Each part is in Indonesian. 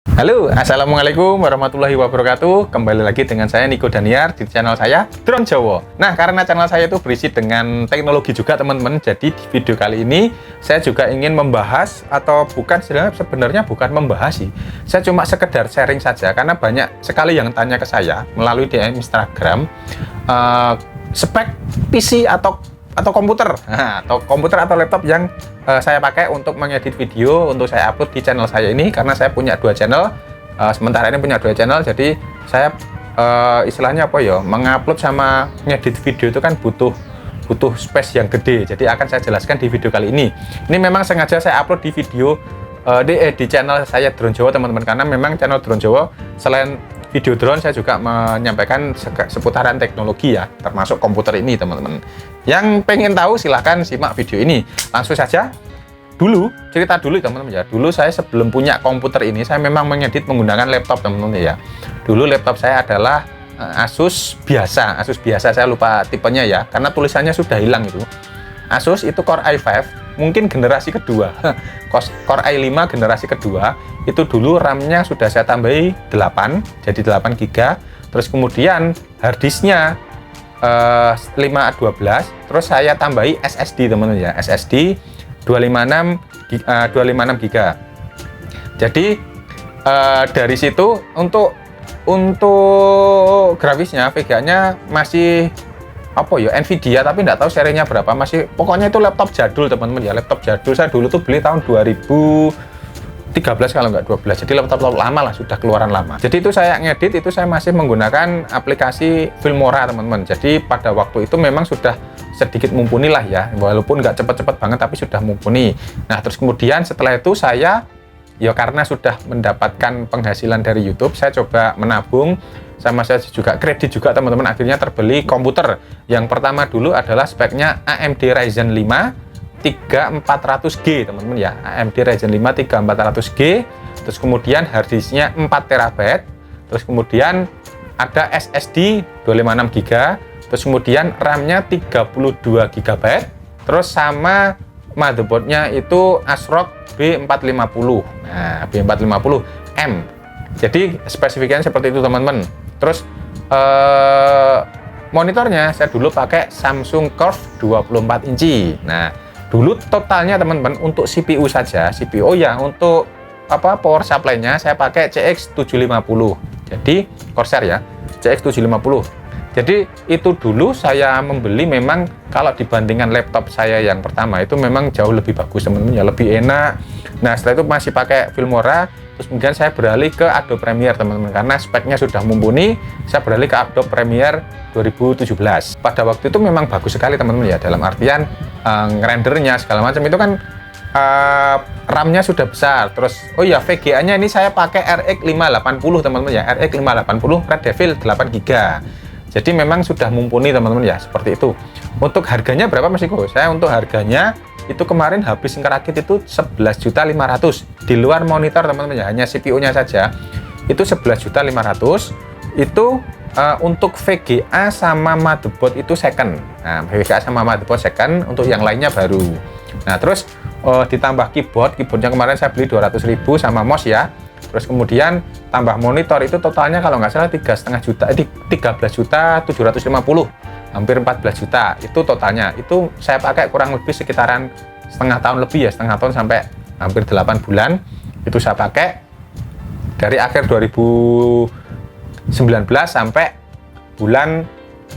Halo, assalamualaikum warahmatullahi wabarakatuh. Kembali lagi dengan saya Niko Daniar di channel saya Drone Jowo. Nah, karena channel saya itu berisi dengan teknologi juga teman-teman, jadi di video kali ini saya juga ingin membahas, atau bukan, sebenarnya bukan membahas sih, saya cuma sekedar sharing saja karena banyak sekali yang tanya ke saya melalui DM Instagram spek PC atau komputer, atau laptop yang saya pakai untuk mengedit video untuk saya upload di channel saya ini, karena saya punya dua channel. Sementara ini punya dua channel, jadi saya istilahnya apa ya, mengupload sama ngedit video itu kan butuh space yang gede. Jadi akan saya jelaskan di video kali ini. Ini memang sengaja saya upload di video di channel saya Drone Jowo teman-teman, karena memang channel Drone Jowo selain video drone saya juga menyampaikan seputaran teknologi ya, termasuk komputer ini teman-teman. Yang pengen tahu silahkan simak video ini. Langsung saja cerita dulu teman-teman ya. Dulu saya sebelum punya komputer ini saya memang mengedit menggunakan laptop teman-teman ya. Dulu laptop saya adalah Asus biasa saya lupa tipenya ya, karena tulisannya sudah hilang itu. Asus itu Core i5, mungkin generasi kedua. Core i5 generasi kedua. Itu dulu RAM-nya sudah saya tambahi 8, jadi 8 GB. Terus kemudian harddisknya 512, terus saya tambahi SSD teman-teman ya, SSD 256 GB. Jadi dari situ untuk grafisnya, VGA-nya masih apa ya, Nvidia, tapi nggak tahu serinya berapa, masih pokoknya itu laptop jadul teman-teman ya, laptop jadul. Saya dulu tuh beli tahun 2013 kalau nggak 12, jadi laptop lama lah, sudah keluaran lama. Jadi itu saya ngedit, itu saya masih menggunakan aplikasi Filmora teman-teman. Jadi pada waktu itu memang sudah sedikit mumpuni lah ya, walaupun nggak cepet-cepet banget tapi sudah mumpuni. Nah terus kemudian setelah itu saya ya, karena sudah mendapatkan penghasilan dari YouTube, saya coba menabung, sama saya juga kredit juga teman-teman. Akhirnya terbeli komputer. Yang pertama dulu adalah speknya AMD Ryzen 5 3400G teman-teman ya, AMD Ryzen 5 3400G. Terus kemudian harddisknya 4 TB, terus kemudian ada SSD 256 GB, terus kemudian RAM-nya 32 GB, terus sama motherboardnya itu ASRock B450. Nah, B450M. Jadi spesifikasinya seperti itu teman-teman. Terus monitornya saya dulu pakai Samsung Curve 24 inci. Nah, dulu totalnya teman-teman untuk CPU saja, CPU ya, untuk power supply-nya saya pakai CX750. Jadi Corsair ya, CX750. Jadi itu dulu saya membeli, memang kalau dibandingkan laptop saya yang pertama itu memang jauh lebih bagus teman-teman ya, lebih enak. Nah setelah itu masih pakai Filmora, terus kemudian saya beralih ke Adobe Premiere teman-teman, karena speknya sudah mumpuni. Saya beralih ke Adobe Premiere 2017. Pada waktu itu memang bagus sekali teman-teman ya, dalam artian rendernya segala macam itu kan RAM-nya sudah besar. Terus oh ya, VGA-nya ini saya pakai RX 580 teman-teman ya, RX 580 Red Devil 8 GB. Jadi memang sudah mumpuni teman-teman ya, seperti itu. Untuk harganya berapa Mas Iko? Saya untuk harganya itu kemarin habis ngerakit itu 11.500.000 di luar monitor teman-teman ya, hanya CPU-nya saja itu 11.500.000. Itu untuk VGA sama motherboard itu second. Nah, VGA sama motherboard second, untuk yang lainnya baru. Nah, terus ditambah keyboardnya kemarin saya beli 200.000 sama mouse ya. Terus kemudian tambah monitor itu totalnya kalau nggak salah 13.750.000, hampir 14 juta itu totalnya. Itu saya pakai kurang lebih sekitaran setengah tahun lebih ya, setengah tahun sampai hampir 8 bulan itu saya pakai dari akhir 2019 sampai bulan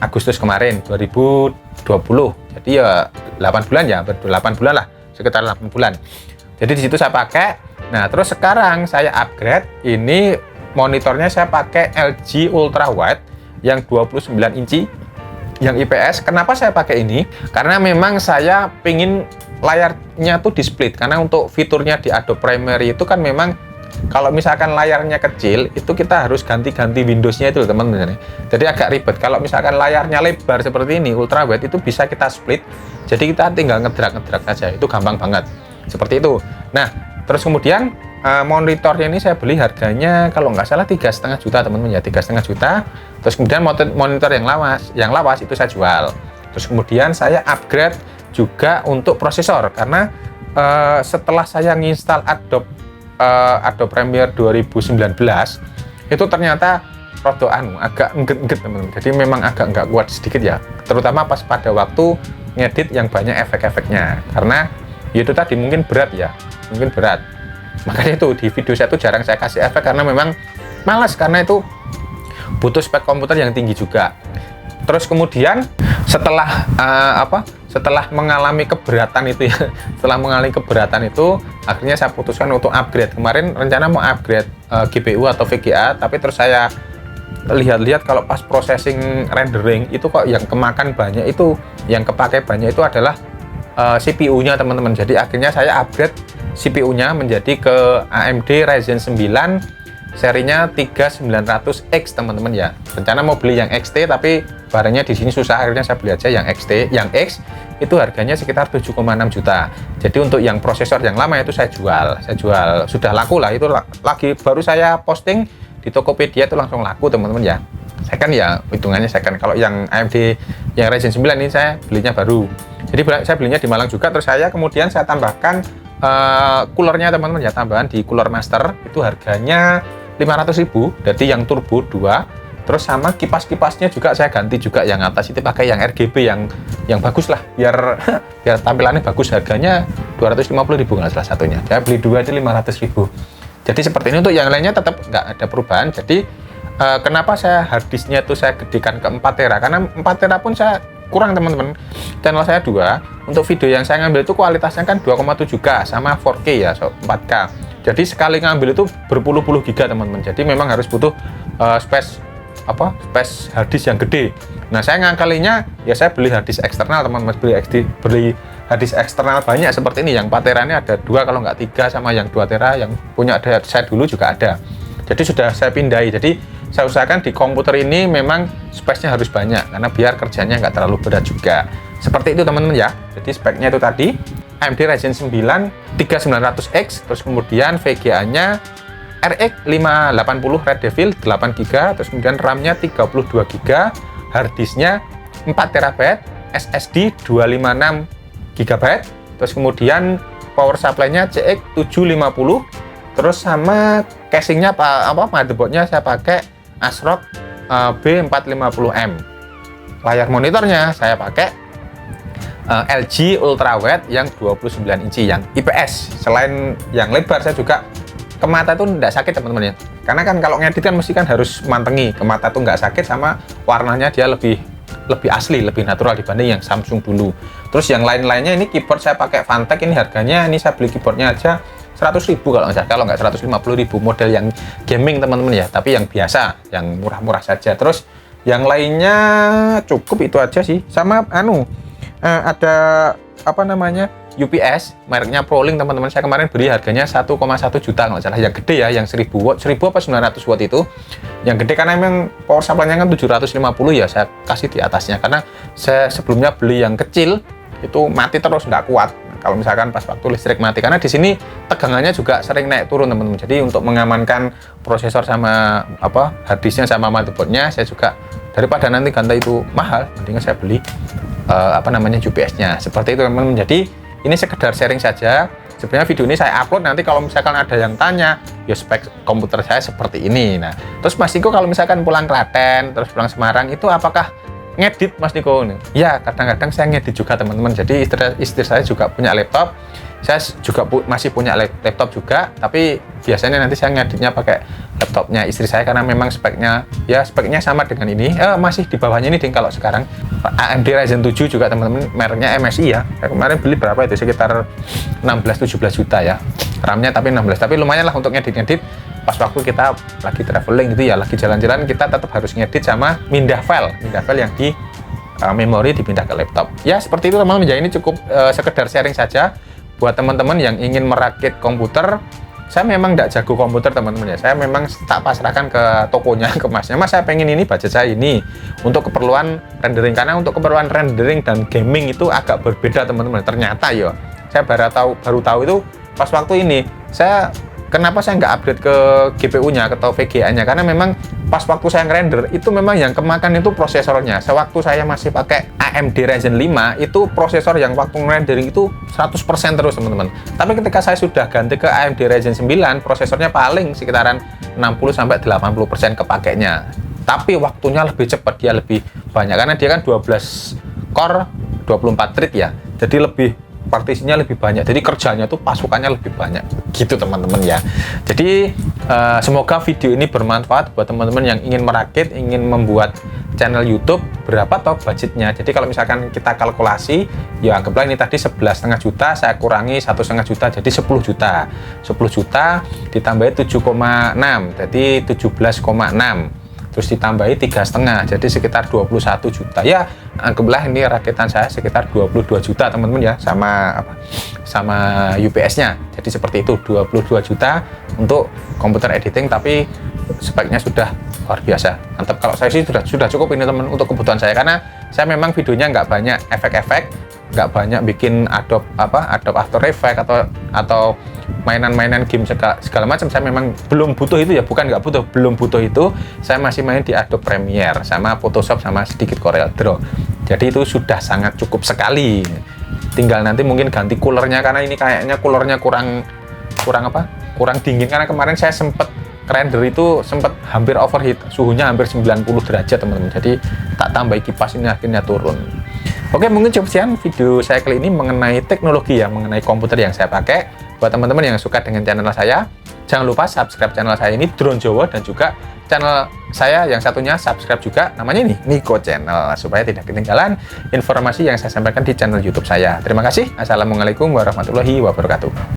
Agustus kemarin 2020. Jadi ya 8 bulan ya, 8 bulan lah, sekitar 8 bulan. Jadi di situ saya pakai. Nah, terus sekarang saya upgrade, ini monitornya saya pakai LG Ultrawide yang 29 inci, yang IPS. Kenapa saya pakai ini? Karena memang saya pingin layarnya tuh di split, karena untuk fiturnya di Adobe Premiere itu kan memang kalau misalkan layarnya kecil, itu kita harus ganti-ganti Windows-nya itu teman-teman. Jadi agak ribet. Kalau misalkan layarnya lebar seperti ini, Ultrawide, itu bisa kita split. Jadi kita tinggal ngedrag-ngedrag saja, itu gampang banget. Seperti itu. Nah, terus kemudian monitornya ini saya beli harganya kalau nggak salah 3,5 juta teman-teman ya, 3,5 juta. Terus kemudian monitor yang lawas itu saya jual. Terus kemudian saya upgrade juga untuk prosesor, karena setelah saya nginstal Adobe Adobe Premiere 2019 itu ternyata agak engget teman-teman. Jadi memang agak nggak kuat sedikit ya, terutama pas pada waktu ngedit yang banyak efek-efeknya, karena itu tadi mungkin berat ya, makanya itu di video saya tuh jarang saya kasih efek karena memang malas, karena itu butuh spek komputer yang tinggi juga. Terus kemudian setelah setelah mengalami keberatan itu ya, akhirnya saya putuskan untuk upgrade. Kemarin rencana mau upgrade GPU atau VGA, tapi terus saya lihat-lihat kalau pas processing rendering itu kok yang kemakan banyak itu, yang kepakai banyak itu adalah CPU-nya teman-teman. Jadi akhirnya saya upgrade CPU-nya menjadi ke AMD Ryzen 9 serinya 3900X teman-teman ya. Rencana mau beli yang XT tapi barangnya di sini susah, akhirnya saya beli aja yang XT. Yang X itu harganya sekitar 7,6 juta. Jadi untuk yang prosesor yang lama itu saya jual sudah laku lah, itu lagi baru saya posting di Tokopedia itu langsung laku teman-teman ya. Second ya, hitungannya second. Kalau yang AMD yang Ryzen 9 ini saya belinya baru. Jadi saya belinya di Malang juga, terus saya kemudian saya tambahkan coolernya teman-teman ya, tambahan di Cooler Master itu harganya 500.000, jadi yang turbo 2. Terus sama kipas-kipasnya juga saya ganti juga, yang atas itu pakai yang RGB yang bagus lah, biar tampilannya bagus. Harganya 250.000 nggak salah satunya. Saya beli 2 aja 500.000. Jadi seperti ini. Untuk yang lainnya tetap nggak ada perubahan. Jadi kenapa saya harddisknya itu saya gedekan ke 4 tera, karena 4 tera pun saya kurang teman-teman. Channel saya 2, untuk video yang saya ngambil itu kualitasnya kan 2,7K sama 4K ya, 4K. Jadi sekali ngambil itu berpuluh-puluh giga teman-teman. Jadi memang harus butuh space harddisk yang gede. Nah saya ngakalinya ya saya beli harddisk eksternal teman-teman, beli harddisk eksternal banyak seperti ini. Yang 4 tera ini ada 2 kalau nggak 3, sama yang 2 tera yang punya saya dulu juga ada. Jadi sudah saya pindai. Jadi saya usahakan di komputer ini memang space-nya harus banyak, karena biar kerjanya nggak terlalu berat juga. Seperti itu teman-teman ya. Jadi speknya itu tadi AMD Ryzen 9 3900X, terus kemudian VGA-nya RX 580 Red Devil 8GB, terus kemudian RAM-nya 32GB, harddisknya 4TB, SSD 256GB, terus kemudian power supply-nya CX 750, terus sama casingnya motherboard-nya saya pakai ASRock B450M. Layar monitornya saya pakai LG Ultrawide yang 29 inci yang IPS. Selain yang lebar, saya juga ke mata itu tidak sakit teman-teman ya, karena kan kalau ngedit kan mesti kan harus mantengi, ke mata tuh nggak sakit, sama warnanya dia lebih asli, lebih natural dibanding yang Samsung dulu. Terus yang lain-lainnya ini keyboard saya pakai Fantech, ini harganya ini saya beli keyboardnya aja 100.000 kalau nggak 150.000, model yang gaming teman-teman ya, tapi yang biasa, yang murah-murah saja. Terus yang lainnya cukup itu aja sih, sama ada UPS mereknya ProLink teman-teman. Saya kemarin beli harganya 1,1 juta nggak salah, yang gede ya, yang 1000 watt, 1000 apa 900 watt itu yang gede, karena memang power supply-nya kan 750 ya, saya kasih di atasnya, karena saya sebelumnya beli yang kecil itu mati terus, nggak kuat kalau misalkan pas waktu listrik mati, karena di sini tegangannya juga sering naik turun teman-teman. Jadi untuk mengamankan prosesor sama harddisknya sama motherboardnya, saya juga daripada nanti ganti itu mahal, mendingan saya beli UPS-nya. Seperti itu teman-teman. Jadi ini sekedar sharing saja. Sebenarnya video ini saya upload, nanti kalau misalkan ada yang tanya, ya spek komputer saya seperti ini. Nah, terus Mas Niko kalau misalkan pulang Klaten, terus pulang Semarang, itu apakah ngedit Mas Niko? Ya, kadang-kadang saya ngedit juga teman-teman. Jadi istri saya juga punya laptop, saya juga masih punya laptop juga, tapi biasanya nanti saya ngeditnya pakai laptopnya istri saya, karena memang speknya sama dengan ini, masih di bawahnya ini kalau sekarang. AMD Ryzen 7 juga teman-teman, mereknya MSI ya. Saya kemarin beli berapa itu, sekitar 16-17 juta ya RAM-nya, tapi 16, tapi lumayan lah untuk ngedit pas waktu kita lagi traveling gitu ya, lagi jalan-jalan, kita tetap harus ngedit sama mindah file yang di memori dipindah ke laptop ya. Seperti itu teman-teman ya. Ini cukup sekedar sharing saja buat teman-teman yang ingin merakit komputer. Saya memang tidak jago komputer teman-teman ya, saya memang tak pasrahkan ke tokonya, ke masnya, Mas saya pengen ini, budget saya ini untuk keperluan rendering, karena untuk keperluan rendering dan gaming itu agak berbeda teman-teman. Ternyata ya, saya baru tahu itu pas waktu ini. Kenapa saya nggak upgrade ke GPU-nya atau VGA-nya, karena memang pas waktu saya ngerender itu memang yang kemakan itu prosesornya. Sewaktu saya masih pakai AMD Ryzen 5 itu prosesor yang waktu rendering itu 100% terus teman-teman. Tapi ketika saya sudah ganti ke AMD Ryzen 9, prosesornya paling sekitaran 60-80% kepakainya. Tapi waktunya lebih cepat, dia lebih banyak karena dia kan 12 core 24 thread ya. Jadi lebih partisinya lebih banyak. Jadi kerjanya tuh pasukannya lebih banyak. Gitu teman-teman ya. Jadi semoga video ini bermanfaat buat teman-teman yang ingin merakit, ingin membuat channel YouTube. Berapa toh budgetnya? Jadi kalau misalkan kita kalkulasi, ya anggaplah ini tadi 11,5 juta, saya kurangi 1,5 juta jadi 10 juta. 10 juta ditambahi 7,6 jadi 17,6. Terus ditambahi 3,5 jadi sekitar 21 juta ya, anggaplah ini rakitan saya sekitar 22 juta teman-teman ya, sama UPS-nya. Jadi seperti itu, 22 juta untuk komputer editing, tapi speknya sudah luar biasa mantap. Kalau saya sih sudah cukup ini teman untuk kebutuhan saya, karena saya memang videonya nggak banyak efek-efek, nggak banyak bikin Adobe After Effects atau mainan-mainan game segala macam. Saya memang belum butuh itu ya, bukan nggak butuh, belum butuh itu. Saya masih main di Adobe Premiere sama Photoshop sama sedikit Corel Draw. Jadi itu sudah sangat cukup sekali. Tinggal nanti mungkin ganti coolernya, karena ini kayaknya coolernya kurang dingin, karena kemarin saya sempet render itu sempat hampir overheat, suhunya hampir 90 derajat teman-teman. Jadi tak tambah kipas ini akhirnya turun. Oke, mungkin cukup sekian video saya kali ini mengenai teknologi ya, mengenai komputer yang saya pakai. Buat teman-teman yang suka dengan channel saya, jangan lupa subscribe channel saya ini Drone Jowo, dan juga channel saya yang satunya subscribe juga, namanya ini Niko Channel, supaya tidak ketinggalan informasi yang saya sampaikan di channel YouTube saya. Terima kasih. Assalamualaikum warahmatullahi wabarakatuh.